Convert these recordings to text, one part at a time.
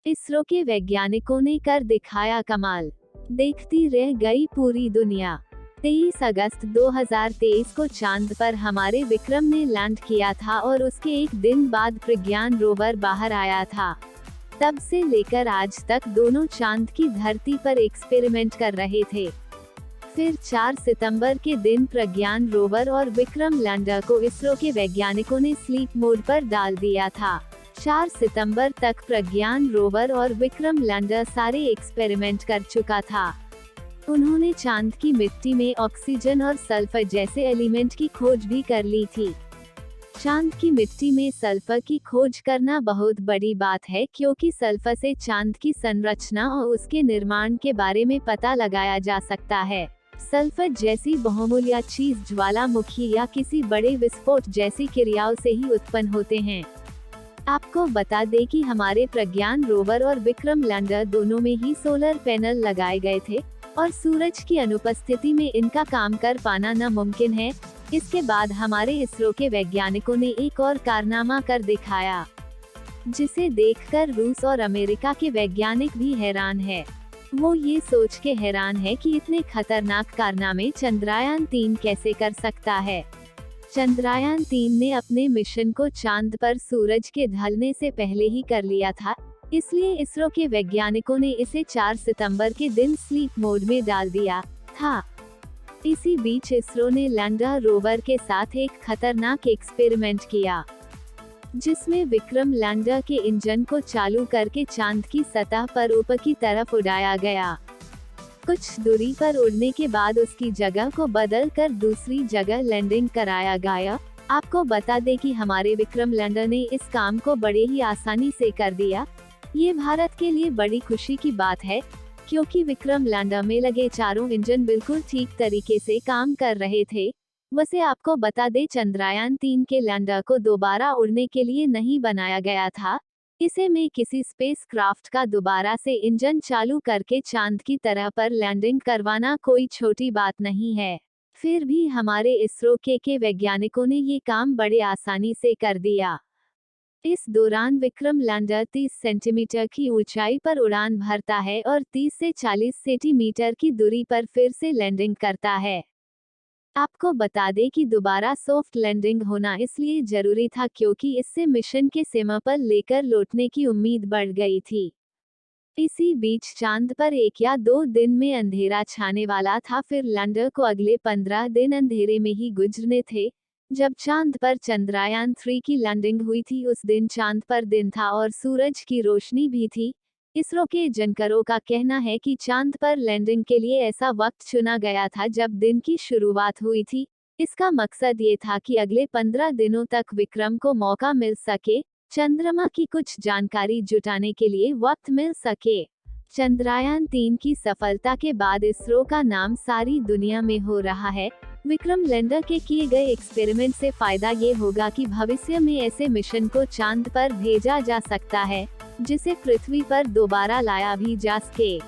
इसरो के वैज्ञानिकों ने कर दिखाया कमाल, देखती रह गई पूरी दुनिया। 23 अगस्त 2023 को चांद पर हमारे विक्रम ने लैंड किया था और उसके एक दिन बाद प्रज्ञान रोवर बाहर आया था। तब से लेकर आज तक दोनों चांद की धरती पर एक्सपेरिमेंट कर रहे थे। फिर 4 सितंबर के दिन प्रज्ञान रोवर और विक्रम लैंडर को इसरो के वैज्ञानिकों ने स्लीप मोड पर डाल दिया था। 4 सितंबर तक प्रज्ञान रोवर और विक्रम लैंडर सारे एक्सपेरिमेंट कर चुका था। उन्होंने चांद की मिट्टी में ऑक्सीजन और सल्फर जैसे एलिमेंट की खोज भी कर ली थी। चांद की मिट्टी में सल्फर की खोज करना बहुत बड़ी बात है, क्योंकि सल्फर से चांद की संरचना और उसके निर्माण के बारे में पता लगाया जा सकता है। सल्फर जैसी बहुमूल्य चीज ज्वालामुखी या किसी बड़े विस्फोट जैसी क्रियाओं से ही उत्पन्न होते हैं। आपको बता दें कि हमारे प्रज्ञान रोवर और विक्रम लैंडर दोनों में ही सोलर पैनल लगाए गए थे और सूरज की अनुपस्थिति में इनका काम कर पाना नामुमकिन है। इसके बाद हमारे इसरो के वैज्ञानिकों ने एक और कारनामा कर दिखाया, जिसे देखकर रूस और अमेरिका के वैज्ञानिक भी हैरान है। वो ये सोच के हैरान है कि इतने खतरनाक कारनामे चंद्रयान 3 कैसे कर सकता है। चंद्रयान 3 ने अपने मिशन को चांद पर सूरज के ढलने से पहले ही कर लिया था, इसलिए इसरो के वैज्ञानिकों ने इसे 4 सितंबर के दिन स्लीप मोड में डाल दिया था। इसी बीच इसरो ने लैंडर रोवर के साथ एक खतरनाक एक्सपेरिमेंट किया, जिसमें विक्रम लैंडर के इंजन को चालू करके चांद की सतह पर ऊपर की तरफ उड़ाया गया। कुछ दूरी पर उड़ने के बाद उसकी जगह को बदल कर दूसरी जगह लैंडिंग कराया गया। आपको बता दें कि हमारे विक्रम लैंडर ने इस काम को बड़े ही आसानी से कर दिया। ये भारत के लिए बड़ी खुशी की बात है, क्योंकि विक्रम लैंडर में लगे चारों इंजन बिल्कुल ठीक तरीके से काम कर रहे थे। वैसे आपको बता दें, चंद्रयान 3 के लैंडर को दोबारा उड़ने के लिए नहीं बनाया गया था। इसे में किसी स्पेसक्राफ्ट का दोबारा से इंजन चालू करके चांद की तरह पर लैंडिंग करवाना कोई छोटी बात नहीं है। फिर भी हमारे इसरो के वैज्ञानिकों ने ये काम बड़े आसानी से कर दिया। इस दौरान विक्रम लैंडर 30 सेंटीमीटर की ऊंचाई पर उड़ान भरता है और 30 से 40 सेंटीमीटर की दूरी पर फिर से लैंडिंग करता है। आपको बता दें कि दोबारा सॉफ्ट लैंडिंग होना इसलिए जरूरी था क्योंकि इससे मिशन के सीमा पर लेकर लौटने की उम्मीद बढ़ गई थी। इसी बीच चांद पर 1 या 2 दिन में अंधेरा छाने वाला था। फिर लैंडर को अगले 15 दिन अंधेरे में ही गुजरने थे। जब चांद पर चंद्रयान 3 की लैंडिंग हुई थी, उस दिन चांद पर दिन था और सूरज की रोशनी भी थी। इसरो के जानकारों का कहना है कि चांद पर लैंडिंग के लिए ऐसा वक्त चुना गया था जब दिन की शुरुआत हुई थी। इसका मकसद ये था कि अगले 15 दिनों तक विक्रम को मौका मिल सके, चंद्रमा की कुछ जानकारी जुटाने के लिए वक्त मिल सके। चंद्रयान 3 की सफलता के बाद इसरो का नाम सारी दुनिया में हो रहा है। विक्रम लैंडर के किए गए एक्सपेरिमेंट से फायदा ये होगा कि भविष्य में ऐसे मिशन को चांद पर भेजा जा सकता है, जिसे पृथ्वी पर दोबारा लाया भी जा सके।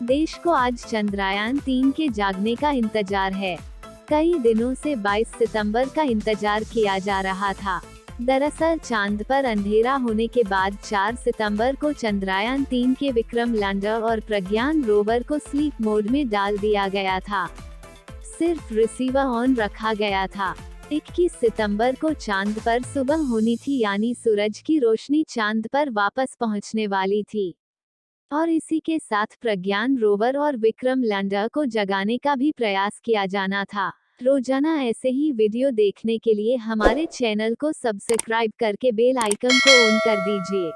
देश को आज चंद्रयान 3 के जागने का इंतजार है। कई दिनों से 22 सितंबर का इंतजार किया जा रहा था। दरअसल चांद पर अंधेरा होने के बाद 4 सितंबर को चंद्रयान 3 के विक्रम लैंडर और प्रज्ञान रोवर को स्लीप मोड में डाल दिया गया था। सिर्फ रिसीवर ऑन रखा गया था। 21 सितंबर को चांद पर सुबह होनी थी, यानी सूरज की रोशनी चांद पर वापस पहुंचने वाली थी। और इसी के साथ प्रज्ञान रोवर और विक्रम लैंडर को जगाने का भी प्रयास किया जाना था। रोजाना ऐसे ही वीडियो देखने के लिए हमारे चैनल को सब्सक्राइब करके बेल आइकन को ऑन कर दीजिए।